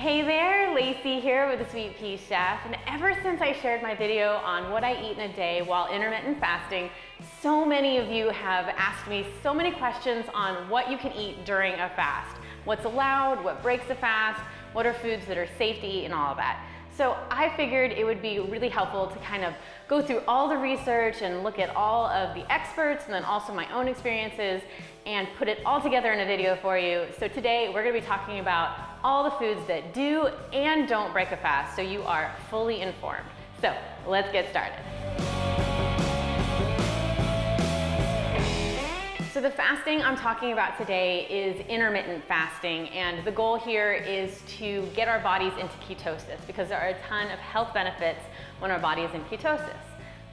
Hey there, Lacey here with the Sweet Pea Chef, and ever since I shared my video on what I eat in a day while intermittent fasting, so many of you have asked me so many questions on what you can eat during a fast. What's allowed, what breaks a fast, what are foods that are safe to eat, and all of that. So I figured it would be really helpful to kind of go through all the research and look at all of the experts and then also my own experiences and put it all together in a video for you. So today we're gonna be talking about all the foods that do and don't break a fast so you are fully informed. So let's get started. So the fasting I'm talking about today is intermittent fasting, and the goal here is to get our bodies into ketosis because there are a ton of health benefits when our body is in ketosis,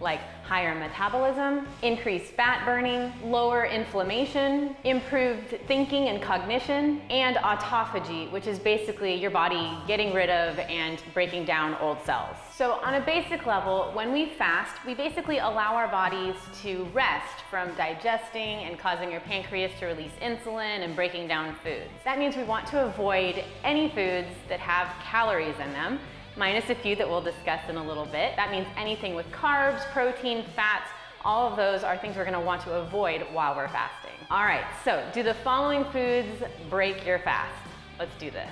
like higher metabolism, increased fat burning, lower inflammation, improved thinking and cognition, and autophagy, which is basically your body getting rid of and breaking down old cells. So on a basic level, when we fast, we basically allow our bodies to rest from digesting and causing your pancreas to release insulin and breaking down foods. That means we want to avoid any foods that have calories in them, minus a few that we'll discuss in a little bit. That means anything with carbs, protein, fats, all of those are things we're gonna want to avoid while we're fasting. All right, so do the following foods break your fast? Let's do this.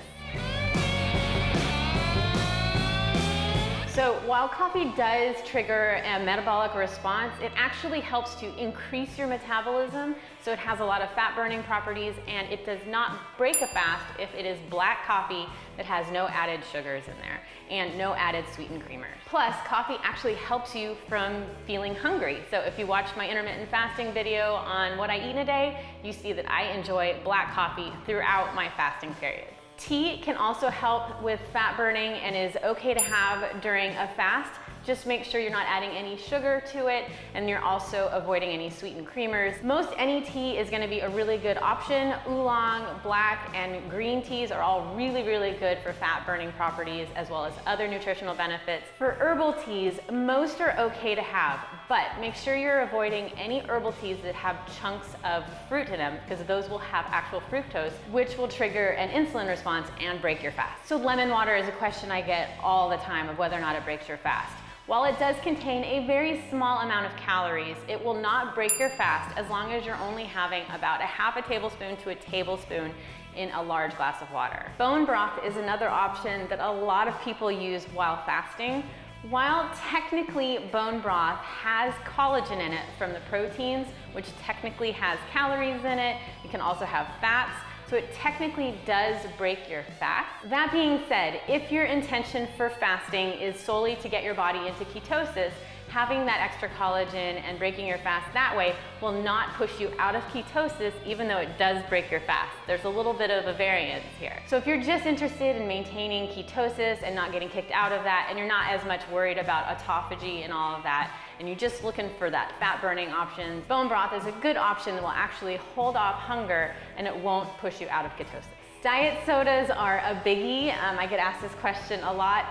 So while coffee does trigger a metabolic response, it actually helps to increase your metabolism. So it has a lot of fat burning properties, and it does not break a fast if it is black coffee that has no added sugars in there and no added sweetened creamers. Plus, coffee actually helps you from feeling hungry. So if you watch my intermittent fasting video on what I eat in a day, you see that I enjoy black coffee throughout my fasting period. Tea can also help with fat burning and is okay to have during a fast. Just make sure you're not adding any sugar to it and you're also avoiding any sweetened creamers. Most any tea is gonna be a really good option. Oolong, black, and green teas are all really, really good for fat burning properties as well as other nutritional benefits. For herbal teas, most are okay to have, but make sure you're avoiding any herbal teas that have chunks of fruit in them because those will have actual fructose, which will trigger an insulin response and break your fast. So lemon water is a question I get all the time of whether or not it breaks your fast. While it does contain a very small amount of calories, it will not break your fast as long as you're only having about a half a tablespoon to a tablespoon in a large glass of water. Bone broth is another option that a lot of people use while fasting. While technically bone broth has collagen in it from the proteins, which technically has calories in it, it can also have fats, so it technically does break your fast. That being said, if your intention for fasting is solely to get your body into ketosis, having that extra collagen and breaking your fast that way will not push you out of ketosis, even though it does break your fast. There's a little bit of a variance here. So if you're just interested in maintaining ketosis and not getting kicked out of that, and you're not as much worried about autophagy and all of that, and you're just looking for that fat burning options, bone broth is a good option that will actually hold off hunger and it won't push you out of ketosis. Diet sodas are a biggie. I get asked this question a lot.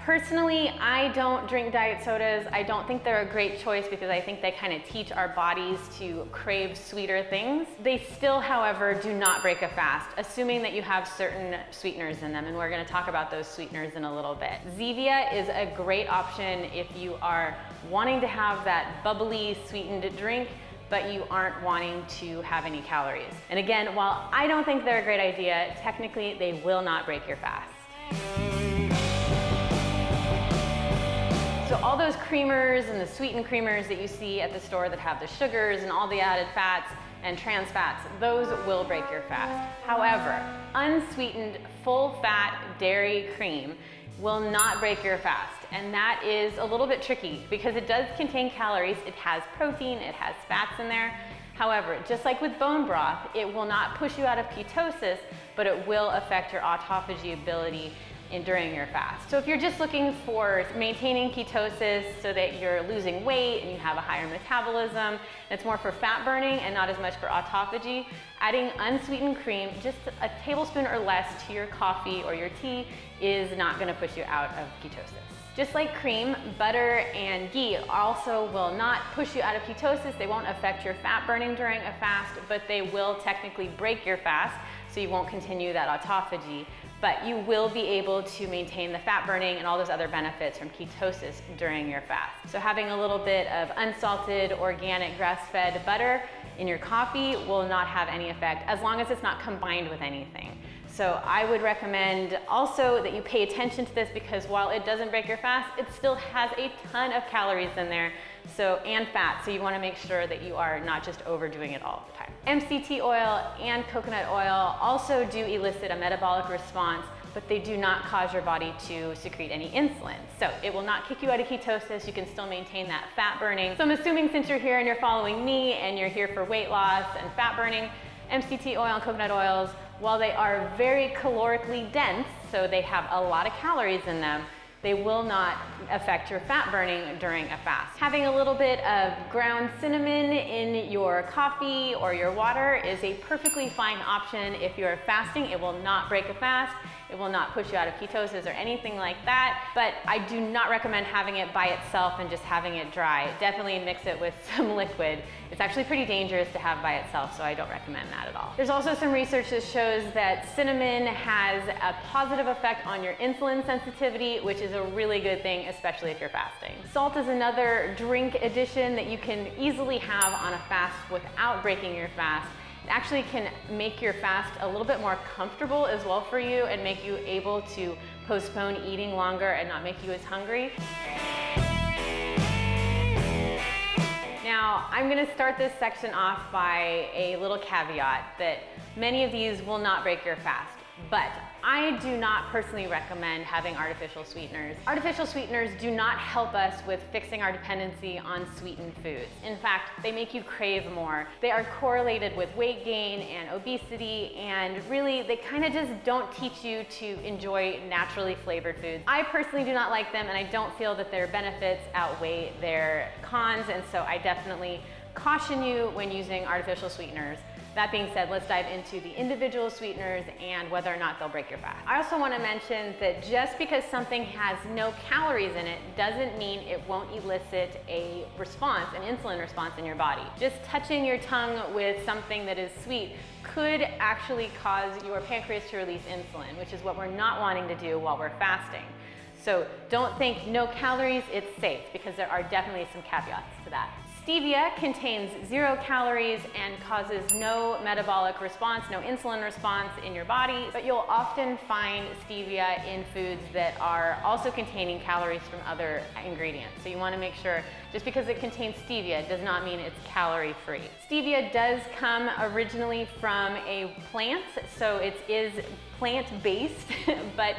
Personally, I don't drink diet sodas. I don't think they're a great choice because I think they kind of teach our bodies to crave sweeter things. They still, however, do not break a fast, assuming that you have certain sweeteners in them, and we're gonna talk about those sweeteners in a little bit. Zevia is a great option if you are wanting to have that bubbly, sweetened drink, but you aren't wanting to have any calories. And again, while I don't think they're a great idea, technically they will not break your fast. So all those creamers and the sweetened creamers that you see at the store that have the sugars and all the added fats and trans fats, those will break your fast. However, unsweetened full-fat dairy cream will not break your fast. And that is a little bit tricky because it does contain calories, it has protein, it has fats in there. However, just like with bone broth, it will not push you out of ketosis, but it will affect your autophagy ability during your fast. So if you're just looking for maintaining ketosis so that you're losing weight and you have a higher metabolism, and it's more for fat burning and not as much for autophagy, adding unsweetened cream, just a tablespoon or less to your coffee or your tea is not gonna push you out of ketosis. Just like cream, butter, and ghee also will not push you out of ketosis. They won't affect your fat burning during a fast, but they will technically break your fast, so you won't continue that autophagy. but you will be able to maintain the fat burning and all those other benefits from ketosis during your fast. So having a little bit of unsalted, organic, grass-fed butter in your coffee will not have any effect as long as it's not combined with anything. So I would recommend also that you pay attention to this, because while it doesn't break your fast, it still has a ton of calories in there, and fat. So you want to make sure that you are not just overdoing it all the time. MCT oil and coconut oil also do elicit a metabolic response, but they do not cause your body to secrete any insulin. So it will not kick you out of ketosis. You can still maintain that fat burning. So I'm assuming since you're here and you're following me and you're here for weight loss and fat burning, MCT oil and coconut oils, while they are very calorically dense, so they have a lot of calories in them, they will not affect your fat burning during a fast. Having a little bit of ground cinnamon in your coffee or your water is a perfectly fine option if you're fasting. It will not break a fast. It will not push you out of ketosis or anything like that, but I do not recommend having it by itself and just having it dry. Definitely mix it with some liquid. It's actually pretty dangerous to have by itself, so I don't recommend that at all. There's also some research that shows that cinnamon has a positive effect on your insulin sensitivity, which is a really good thing, especially if you're fasting. Salt is another drink addition that you can easily have on a fast without breaking your fast. It actually can make your fast a little bit more comfortable as well for you and make you able to postpone eating longer and not make you as hungry. Now, I'm gonna start this section off by a little caveat that many of these will not break your fast, but I do not personally recommend having artificial sweeteners. Artificial sweeteners do not help us with fixing our dependency on sweetened foods. In fact, they make you crave more. They are correlated with weight gain and obesity, and really, they kind of just don't teach you to enjoy naturally flavored foods. I personally do not like them, and I don't feel that their benefits outweigh their cons, and so I definitely caution you when using artificial sweeteners. That being said, let's dive into the individual sweeteners and whether or not they'll break your fast. I also want to mention that just because something has no calories in it doesn't mean it won't elicit a response, an insulin response in your body. Just touching your tongue with something that is sweet could actually cause your pancreas to release insulin, which is what we're not wanting to do while we're fasting. So don't think no calories, it's safe, because there are definitely some caveats to that. Stevia contains 0 calories and causes no metabolic response, no insulin response in your body, but you'll often find stevia in foods that are also containing calories from other ingredients. So you want to make sure, just because it contains stevia does not mean it's calorie-free. Stevia does come originally from a plant, so it is plant-based, but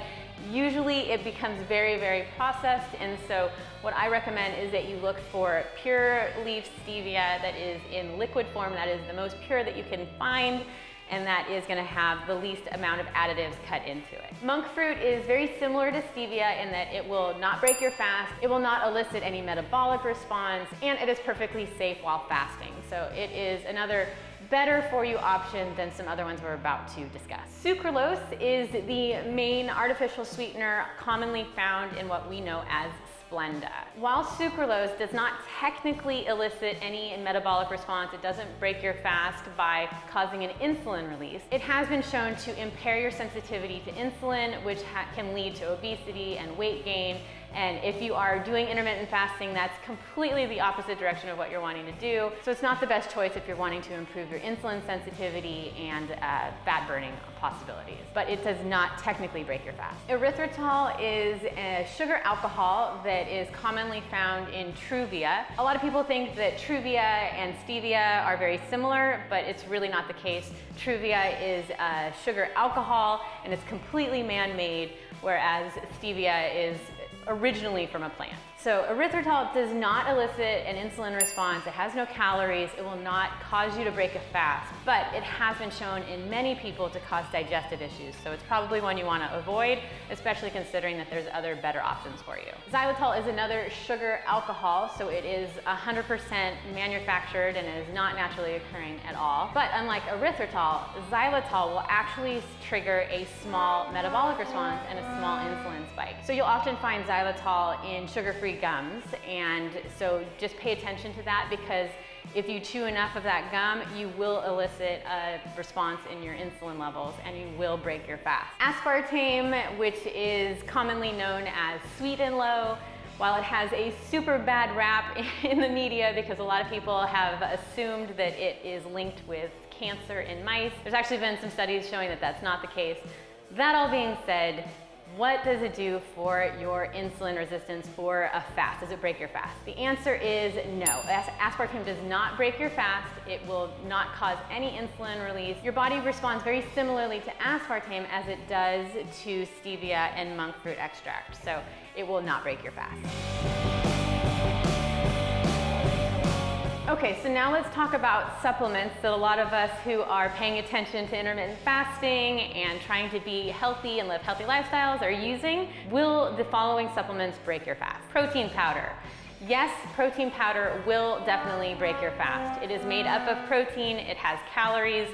usually it becomes very, very processed, and so what I recommend is that you look for pure leaf stevia that is in liquid form, that is the most pure that you can find, and that is going to have the least amount of additives cut into it. Monk fruit is very similar to stevia in that it will not break your fast, it will not elicit any metabolic response, and it is perfectly safe while fasting. So it is another better for you option than some other ones we're about to discuss. Sucralose is the main artificial sweetener commonly found in what we know as Splenda. While sucralose does not technically elicit any metabolic response, it doesn't break your fast by causing an insulin release, it has been shown to impair your sensitivity to insulin, which can lead to obesity and weight gain. And if you are doing intermittent fasting, that's completely the opposite direction of what you're wanting to do. So it's not the best choice if you're wanting to improve your insulin sensitivity and fat burning possibilities. But it does not technically break your fast. Erythritol is a sugar alcohol that is commonly found in Truvia. A lot of people think that Truvia and stevia are very similar, but it's really not the case. Truvia is a sugar alcohol and it's completely man-made, whereas stevia is originally from a plant. So erythritol does not elicit an insulin response, it has no calories, it will not cause you to break a fast, but it has been shown in many people to cause digestive issues, so it's probably one you want to avoid, especially considering that there's other better options for you. Xylitol is another sugar alcohol, so it is 100% manufactured and is not naturally occurring at all. But unlike erythritol, xylitol will actually trigger a small metabolic response and a small insulin spike. So you'll often find xylitol in sugar-free gums, and so just pay attention to that, because If you chew enough of that gum, you will elicit a response in your insulin levels and you will break your fast. Aspartame, which is commonly known as sweet and low, while it has a super bad rap in the media because a lot of people have assumed that it is linked with cancer in mice, there's actually been some studies showing that that's not the case. That all being said, what does it do for your insulin resistance for a fast? Does it break your fast? The answer is no. Aspartame does not break your fast. It will not cause any insulin release. Your body responds very similarly to aspartame as it does to stevia and monk fruit extract. So it will not break your fast. Okay, so now let's talk about supplements that a lot of us who are paying attention to intermittent fasting and trying to be healthy and live healthy lifestyles are using. Will the following supplements break your fast? Protein powder. Yes, protein powder will definitely break your fast. It is made up of protein, it has calories,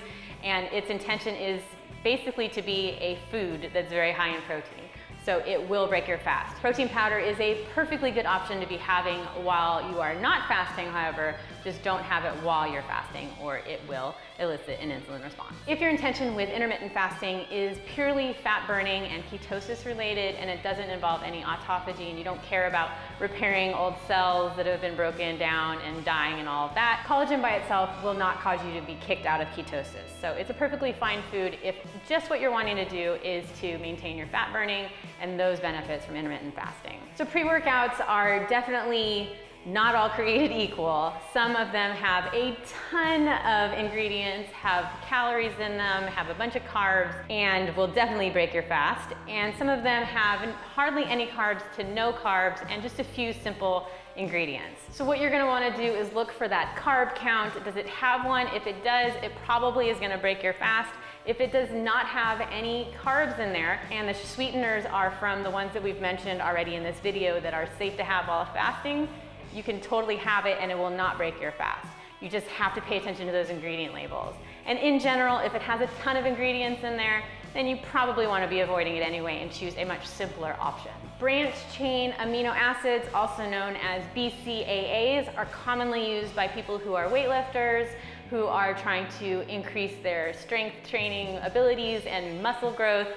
and its intention is basically to be a food that's very high in protein. So it will break your fast. Protein powder is a perfectly good option to be having while you are not fasting, however, just don't have it while you're fasting or it will elicit an insulin response. If your intention with intermittent fasting is purely fat burning and ketosis related and it doesn't involve any autophagy and you don't care about repairing old cells that have been broken down and dying and all of that, collagen by itself will not cause you to be kicked out of ketosis. So it's a perfectly fine food if just what you're wanting to do is to maintain your fat burning and those benefits from intermittent fasting. So pre-workouts are definitely not all created equal. Some of them have a ton of ingredients, have calories in them, have a bunch of carbs, and will definitely break your fast. And some of them have hardly any carbs to no carbs and just a few simple ingredients. So what you're gonna wanna do is look for that carb count. Does it have one? If it does, it probably is gonna break your fast. If it does not have any carbs in there, and the sweeteners are from the ones that we've mentioned already in this video that are safe to have while fasting, you can totally have it and it will not break your fast. You just have to pay attention to those ingredient labels. And in general, if it has a ton of ingredients in there, then you probably want to be avoiding it anyway and choose a much simpler option. Branched chain amino acids, also known as BCAAs, are commonly used by people who are weightlifters, who are trying to increase their strength training abilities and muscle growth.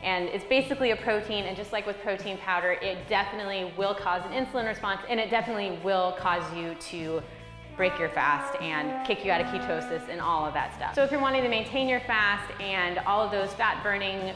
And it's basically a protein, and just like with protein powder, it definitely will cause an insulin response, and it definitely will cause you to break your fast and kick you out of ketosis and all of that stuff. So if you're wanting to maintain your fast and all of those fat burning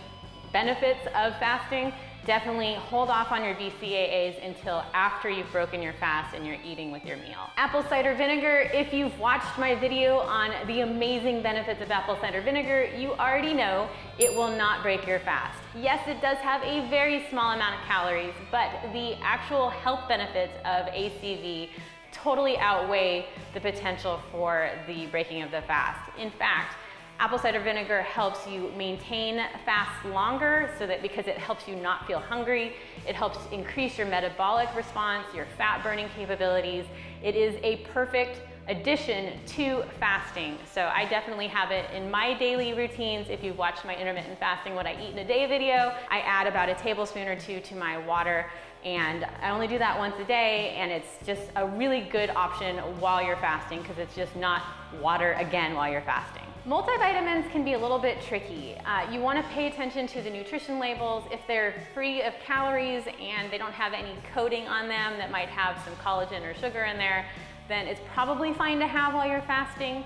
benefits of fasting, definitely hold off on your BCAAs until after you've broken your fast and you're eating with your meal. Apple cider vinegar, if you've watched my video on the amazing benefits of apple cider vinegar, you already know it will not break your fast. Yes, it does have a very small amount of calories, but the actual health benefits of ACV totally outweigh the potential for the breaking of the fast. In fact, apple cider vinegar helps you maintain fast longer because it helps you not feel hungry. It helps increase your metabolic response, your fat burning capabilities. It is a perfect addition to fasting. So I definitely have it in my daily routines. If you've watched my intermittent fasting, what I eat in a day video, I add about a tablespoon or two to my water. And I only do that once a day, and it's just a really good option while you're fasting because it's just not water again while you're fasting. Multivitamins can be a little bit tricky. You want to pay attention to the nutrition labels. If they're free of calories and they don't have any coating on them that might have some collagen or sugar in there, then it's probably fine to have while you're fasting.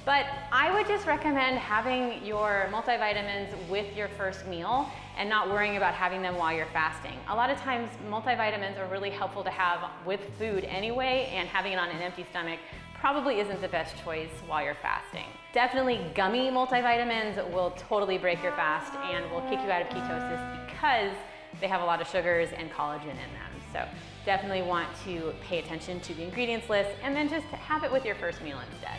But I would just recommend having your multivitamins with your first meal and not worrying about having them while you're fasting. A lot of times multivitamins are really helpful to have with food anyway, and having it on an empty stomach probably isn't the best choice while you're fasting. Definitely gummy multivitamins will totally break your fast and will kick you out of ketosis because they have a lot of sugars and collagen in them. So definitely want to pay attention to the ingredients list and then just have it with your first meal instead.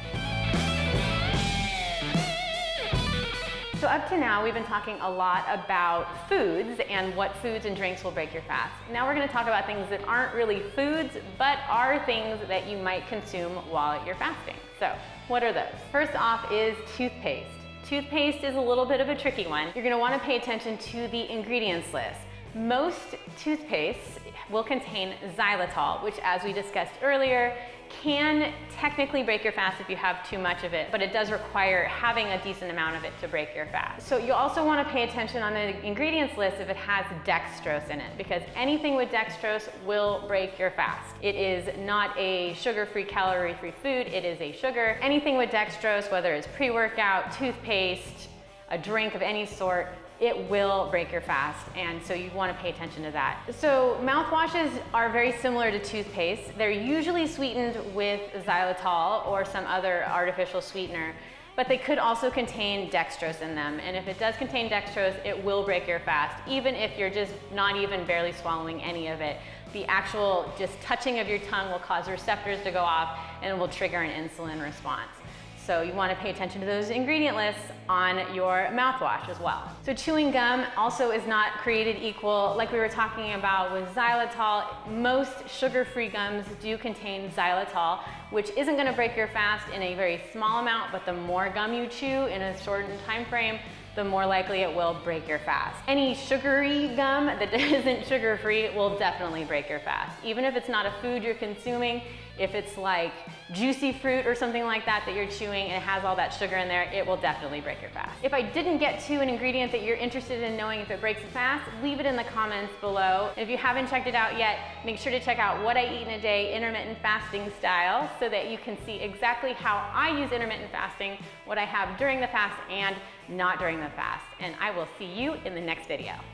So up to now, we've been talking a lot about foods and what foods and drinks will break your fast. Now we're gonna talk about things that aren't really foods, but are things that you might consume while you're fasting. So what are those? First off is toothpaste. Toothpaste is a little bit of a tricky one. You're gonna wanna pay attention to the ingredients list. Most toothpastes will contain xylitol, which, as we discussed earlier, can technically break your fast if you have too much of it, but it does require having a decent amount of it to break your fast. So you also want to pay attention on the ingredients list if it has dextrose in it, because anything with dextrose will break your fast. It is not a sugar-free, calorie-free food, it is a sugar. Anything with dextrose, whether it's pre-workout, toothpaste, a drink of any sort, it will break your fast, and so you want to pay attention to that. So mouthwashes are very similar to toothpaste. They're usually sweetened with xylitol or some other artificial sweetener, but they could also contain dextrose in them, and if it does contain dextrose, it will break your fast, even if you're just not even barely swallowing any of it. The actual just touching of your tongue will cause receptors to go off and will trigger an insulin response. So you want to pay attention to those ingredient lists on your mouthwash as well. So chewing gum also is not created equal. Like we were talking about with xylitol, most sugar-free gums do contain xylitol, which isn't going to break your fast in a very small amount, but the more gum you chew in a shortened time frame, the more likely it will break your fast. Any sugary gum that isn't sugar-free will definitely break your fast. Even if it's not a food you're consuming, if it's like juicy fruit or something like that that you're chewing and it has all that sugar in there, it will definitely break your fast. If I didn't get to an ingredient that you're interested in knowing if it breaks the fast, leave it in the comments below. If you haven't checked it out yet, make sure to check out What I Eat in a Day intermittent fasting style so that you can see exactly how I use intermittent fasting, what I have during the fast and not during the fast. And I will see you in the next video.